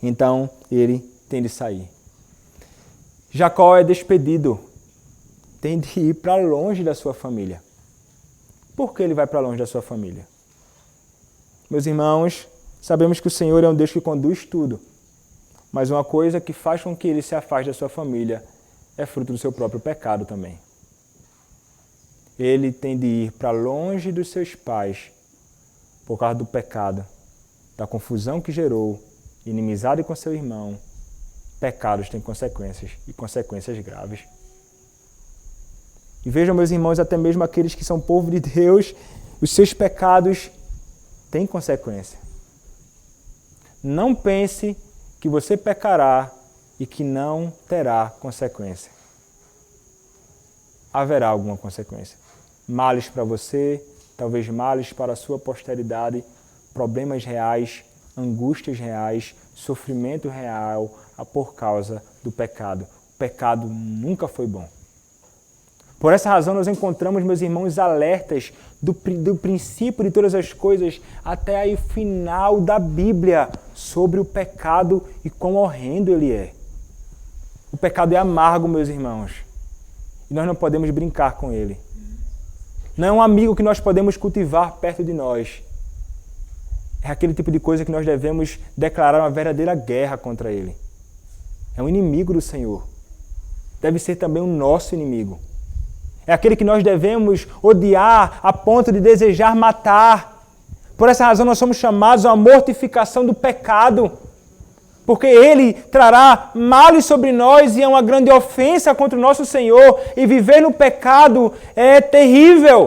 Então ele tem de sair. Jacó é despedido, tem de ir para longe da sua família. Por que ele vai para longe da sua família? Meus irmãos, sabemos que o Senhor é um Deus que conduz tudo. Mas uma coisa que faz com que ele se afaste da sua família é fruto do seu próprio pecado também. Ele tem de ir para longe dos seus pais por causa do pecado, da confusão que gerou, inimizade com seu irmão. Pecados têm consequências e consequências graves. E vejam, meus irmãos, até mesmo aqueles que são povo de Deus, os seus pecados têm consequência. Não pense que você pecará e que não terá consequência. Haverá alguma consequência. Males para você, talvez males para a sua posteridade, problemas reais, angústias reais, sofrimento real por causa do pecado. O pecado nunca foi bom. Por essa razão nós encontramos, meus irmãos, alertas do princípio de todas as coisas até aí o final da Bíblia sobre o pecado e quão horrendo ele é. O pecado é amargo, meus irmãos, e nós não podemos brincar com ele. Não é um amigo que nós podemos cultivar perto de nós. É aquele tipo de coisa que nós devemos declarar uma verdadeira guerra contra ele. É um inimigo do Senhor. Deve ser também o nosso inimigo. É aquele que nós devemos odiar a ponto de desejar matar. Por essa razão nós somos chamados à mortificação do pecado. Porque ele trará males sobre nós e é uma grande ofensa contra o nosso Senhor. E viver no pecado é terrível.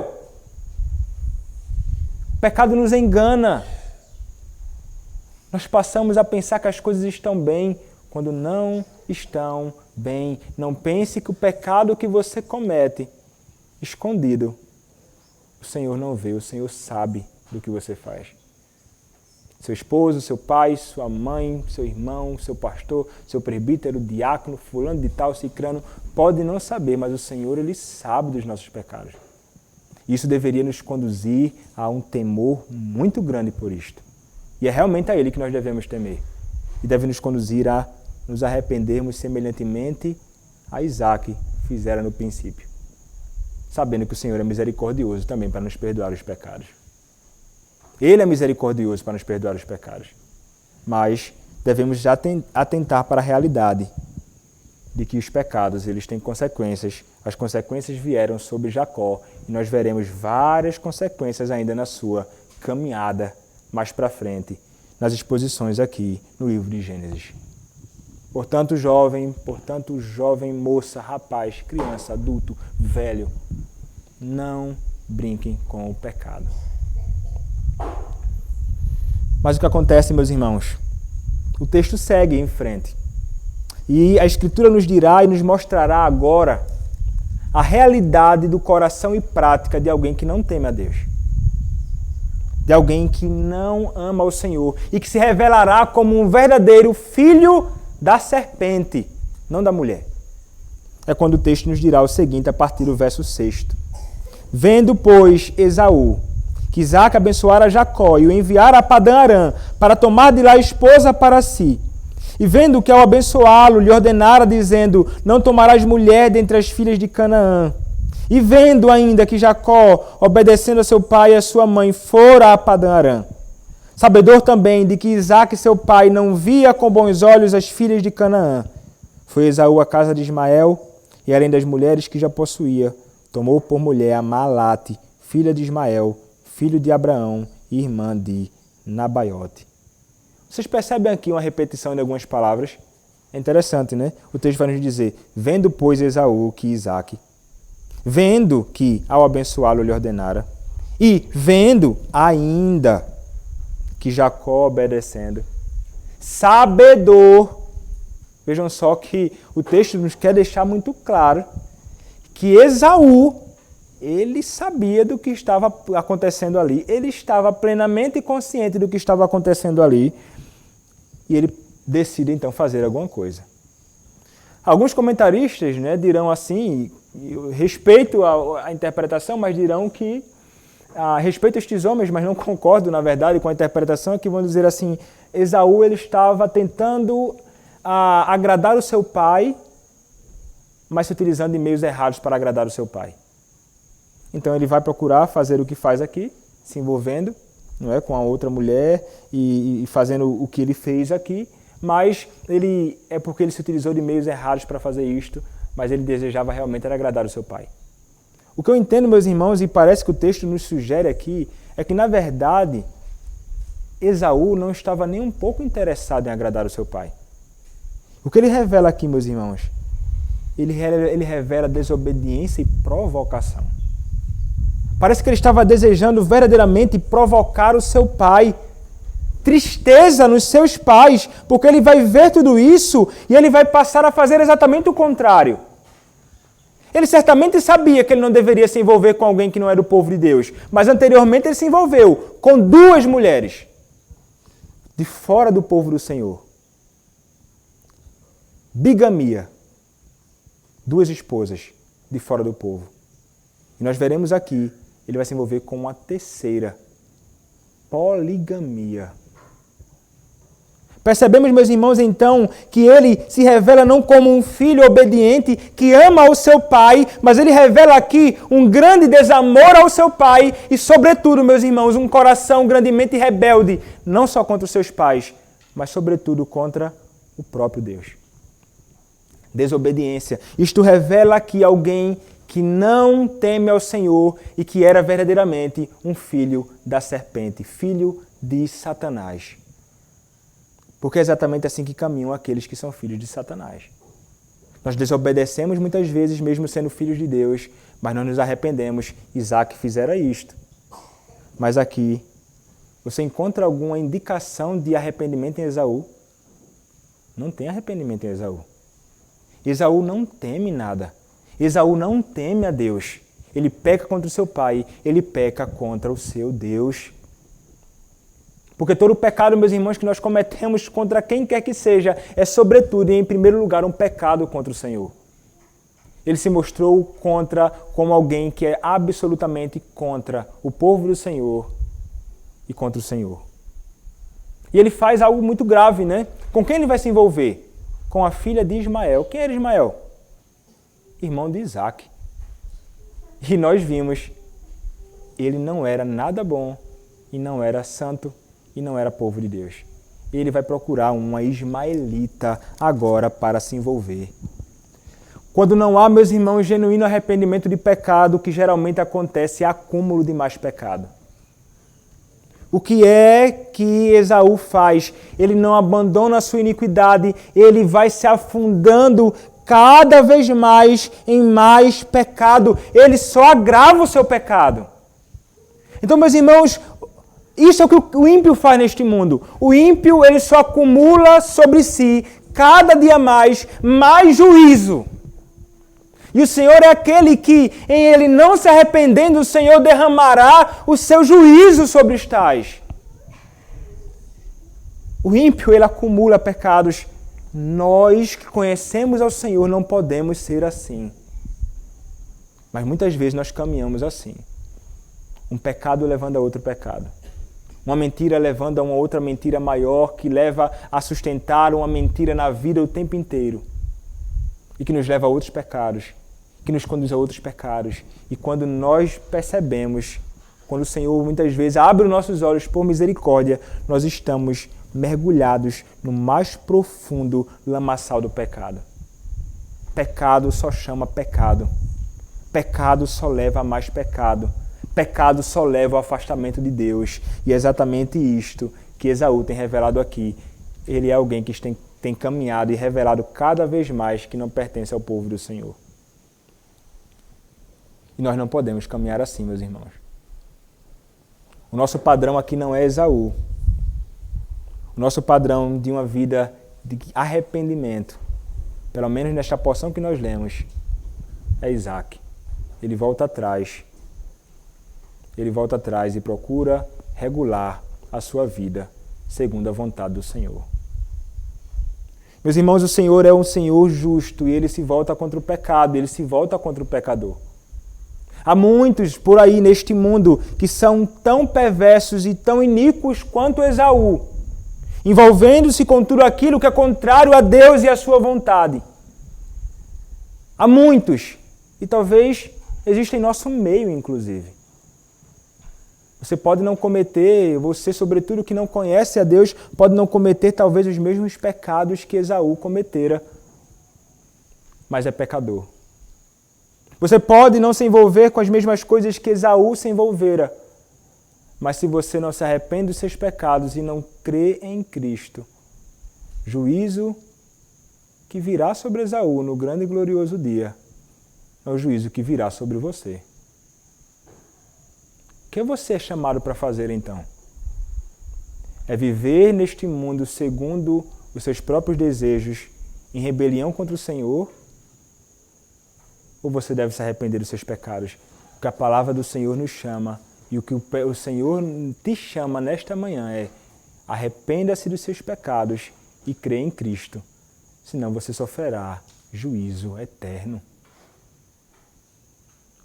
O pecado nos engana. Nós passamos a pensar que as coisas estão bem quando não estão bem. Não pense que o pecado que você comete escondido, o Senhor não vê, o Senhor sabe do que você faz. Seu esposo, seu pai, sua mãe, seu irmão, seu pastor, seu presbítero, diácono, fulano de tal, cicrano, pode não saber, mas o Senhor, Ele sabe dos nossos pecados. Isso deveria nos conduzir a um temor muito grande por isto. E é realmente a Ele que nós devemos temer. E deve nos conduzir a nos arrependermos semelhantemente a Isaque fizera no princípio. Sabendo que o Senhor é misericordioso também para nos perdoar os pecados. Ele é misericordioso para nos perdoar os pecados. Mas devemos já atentar para a realidade de que os pecados eles têm consequências. As consequências vieram sobre Jacó e nós veremos várias consequências ainda na sua caminhada mais para frente, nas exposições aqui no livro de Gênesis. Portanto, jovem, moça, rapaz, criança, adulto, velho, não brinquem com o pecado. Mas o que acontece, meus irmãos? O texto segue em frente. E a Escritura nos dirá e nos mostrará agora a realidade do coração e prática de alguém que não teme a Deus. De alguém que não ama o Senhor e que se revelará como um verdadeiro filho da serpente, não da mulher. É quando o texto nos dirá o seguinte, a partir do verso 6. Vendo, pois, Esaú, que Isaque abençoara Jacó e o enviara a Padã-Arã para tomar de lá esposa para si, e vendo que ao abençoá-lo lhe ordenara, dizendo, não tomarás mulher dentre as filhas de Canaã, e vendo ainda que Jacó, obedecendo a seu pai e a sua mãe, fora a Padã-Arã, sabedor também de que Isaque, seu pai, não via com bons olhos as filhas de Canaã, foi Esaú à casa de Ismael, e além das mulheres que já possuía, tomou por mulher a Maalate, filha de Ismael, filho de Abraão e irmã de Nabaiote. Vocês percebem aqui uma repetição de algumas palavras? É interessante, né? O texto vai nos dizer, vendo, pois, Esaú que Isaque, vendo que ao abençoá-lo lhe ordenara, e vendo ainda que Jacó obedecendo, sabedor, vejam só que o texto nos quer deixar muito claro que Esaú, ele sabia do que estava acontecendo ali, ele estava plenamente consciente do que estava acontecendo ali, e ele decide então fazer alguma coisa. Alguns comentaristas, né, dirão assim, eu respeito a interpretação, mas dirão que respeito estes homens, mas não concordo, na verdade, com a interpretação, que vão dizer assim, Esaú ele estava tentando agradar o seu pai, mas se utilizando de meios errados para agradar o seu pai. Então ele vai procurar fazer o que faz aqui, se envolvendo, não é, com a outra mulher e fazendo o que ele fez aqui, mas porque ele se utilizou de meios errados para fazer isto, mas ele desejava realmente agradar o seu pai. O que eu entendo, meus irmãos, e parece que o texto nos sugere aqui, é que, na verdade, Esaú não estava nem um pouco interessado em agradar o seu pai. O que ele revela aqui, meus irmãos? Ele revela desobediência e provocação. Parece que ele estava desejando verdadeiramente provocar o seu pai. Tristeza nos seus pais, porque ele vai ver tudo isso e ele vai passar a fazer exatamente o contrário. Ele certamente sabia que ele não deveria se envolver com alguém que não era do povo de Deus, mas anteriormente ele se envolveu com 2 mulheres de fora do povo do Senhor. Bigamia. 2 esposas de fora do povo. E nós veremos aqui, ele vai se envolver com uma 3ª. Poligamia. Percebemos, meus irmãos, então, que ele se revela não como um filho obediente que ama ao seu pai, mas ele revela aqui um grande desamor ao seu pai e, sobretudo, meus irmãos, um coração grandemente rebelde, não só contra os seus pais, mas, sobretudo, contra o próprio Deus. Desobediência. Isto revela aqui alguém que não teme ao Senhor e que era verdadeiramente um filho da serpente, filho de Satanás. Porque é exatamente assim que caminham aqueles que são filhos de Satanás. Nós desobedecemos muitas vezes, mesmo sendo filhos de Deus, mas não nos arrependemos. Isaac fizera isto. Mas aqui, você encontra alguma indicação de arrependimento em Esaú? Não tem arrependimento em Esaú. Esaú não teme nada. Esaú não teme a Deus. Ele peca contra o seu pai, ele peca contra o seu Deus. Porque todo o pecado, meus irmãos, que nós cometemos contra quem quer que seja, é sobretudo e em primeiro lugar um pecado contra o Senhor. Ele se mostrou como alguém que é absolutamente contra o povo do Senhor e contra o Senhor. E ele faz algo muito grave, né? Com quem ele vai se envolver? Com a filha de Ismael. Quem era Ismael? Irmão de Isaac. E nós vimos, ele não era nada bom e não era santo e não era povo de Deus. Ele vai procurar uma ismaelita agora para se envolver. Quando não há, meus irmãos, genuíno arrependimento de pecado, o que geralmente acontece é acúmulo de mais pecado. O que é que Esaú faz? Ele não abandona a sua iniquidade, ele vai se afundando cada vez mais em mais pecado. Ele só agrava o seu pecado. Então, meus irmãos, isso é o que o ímpio faz neste mundo. O ímpio, ele só acumula sobre si, cada dia mais juízo. E o Senhor é aquele que, em ele não se arrependendo, o Senhor derramará o seu juízo sobre os tais. O ímpio, ele acumula pecados. Nós que conhecemos ao Senhor não podemos ser assim. Mas muitas vezes nós caminhamos assim. Um pecado levando a outro pecado. Uma mentira levando a uma outra mentira maior que leva a sustentar uma mentira na vida o tempo inteiro. E que nos leva a outros pecados, que nos conduz a outros pecados. E quando nós percebemos, quando o Senhor muitas vezes abre os nossos olhos por misericórdia, nós estamos mergulhados no mais profundo lamaçal do pecado. Pecado só chama pecado. Pecado só leva a mais pecado. Pecado só leva ao afastamento de Deus. E é exatamente isto que Esaú tem revelado aqui. Ele é alguém que tem caminhado e revelado cada vez mais que não pertence ao povo do Senhor. E nós não podemos caminhar assim, meus irmãos. O nosso padrão aqui não é Esaú. O nosso padrão de uma vida de arrependimento, pelo menos nesta porção que nós lemos, é Isaac. Ele volta atrás. Ele volta atrás e procura regular a sua vida segundo a vontade do Senhor. Meus irmãos, o Senhor é um Senhor justo e Ele se volta contra o pecado, Ele se volta contra o pecador. Há muitos por aí neste mundo que são tão perversos e tão iníquos quanto Esaú, envolvendo-se com tudo aquilo que é contrário a Deus e a sua vontade. Há muitos, e talvez exista em nosso meio, inclusive. Você pode não cometer, você, sobretudo, que não conhece a Deus, pode não cometer talvez os mesmos pecados que Esaú cometera, mas é pecador. Você pode não se envolver com as mesmas coisas que Esaú se envolvera, mas se você não se arrepende dos seus pecados e não crê em Cristo, juízo que virá sobre Esaú no grande e glorioso dia, é o juízo que virá sobre você. O que você é chamado para fazer então? É viver neste mundo segundo os seus próprios desejos, em rebelião contra o Senhor? Ou você deve se arrepender dos seus pecados? O que a palavra do Senhor nos chama e o que o Senhor te chama nesta manhã é: arrependa-se dos seus pecados e crê em Cristo, senão você sofrerá juízo eterno.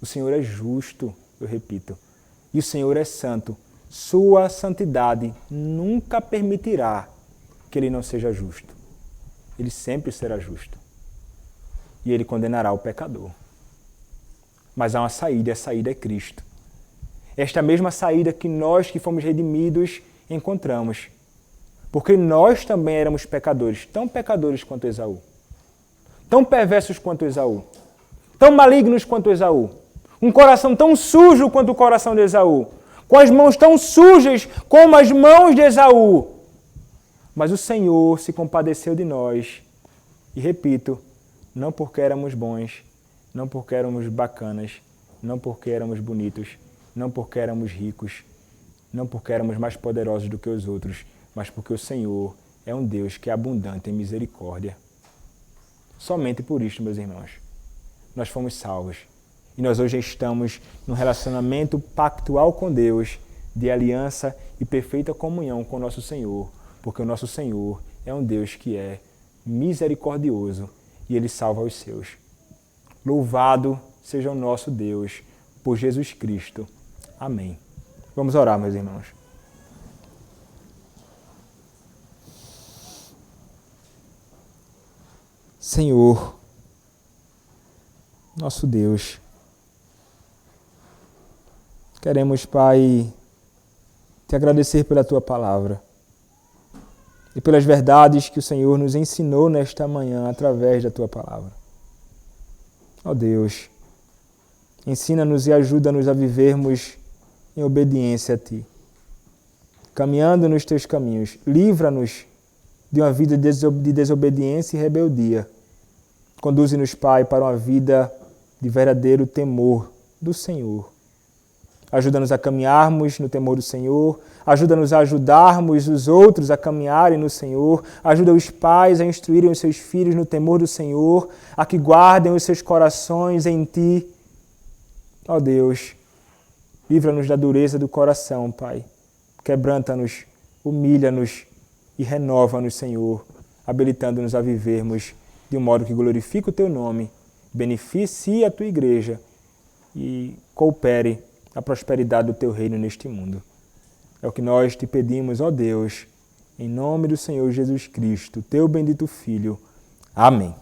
O Senhor é justo, eu repito, e o Senhor é santo. Sua santidade nunca permitirá que Ele não seja justo. Ele sempre será justo. E Ele condenará o pecador. Mas há uma saída, e a saída é Cristo. Esta mesma saída que nós que fomos redimidos encontramos. Porque nós também éramos pecadores, tão pecadores quanto Esaú. Tão perversos quanto Esaú. Tão malignos quanto Esaú. Um coração tão sujo quanto o coração de Esaú. Com as mãos tão sujas como as mãos de Esaú. Mas o Senhor se compadeceu de nós. E repito, não porque éramos bons, não porque éramos bacanas, não porque éramos bonitos, não porque éramos ricos, não porque éramos mais poderosos do que os outros, mas porque o Senhor é um Deus que é abundante em misericórdia. Somente por isto, meus irmãos, nós fomos salvos. E nós hoje estamos num relacionamento pactual com Deus, de aliança e perfeita comunhão com o nosso Senhor, porque o nosso Senhor é um Deus que é misericordioso e Ele salva os seus. Louvado seja o nosso Deus por Jesus Cristo. Amém. Vamos orar, meus irmãos. Senhor, nosso Deus, queremos, Pai, te agradecer pela Tua palavra e pelas verdades que o Senhor nos ensinou nesta manhã através da Tua palavra. Ó Deus, ensina-nos e ajuda-nos a vivermos em obediência a Ti, caminhando nos Teus caminhos. Livra-nos de uma vida de desobediência e rebeldia. Conduze-nos, Pai, para uma vida de verdadeiro temor do Senhor. Ajuda-nos a caminharmos no temor do Senhor. Ajuda-nos a ajudarmos os outros a caminharem no Senhor. Ajuda os pais a instruírem os seus filhos no temor do Senhor, a que guardem os seus corações em Ti. Ó Deus, livra-nos da dureza do coração, Pai. Quebranta-nos, humilha-nos e renova-nos, Senhor, habilitando-nos a vivermos de um modo que glorifique o Teu nome, beneficie a Tua igreja e coopere a prosperidade do Teu reino neste mundo. É o que nós Te pedimos, ó Deus, em nome do Senhor Jesus Cristo, Teu bendito Filho. Amém.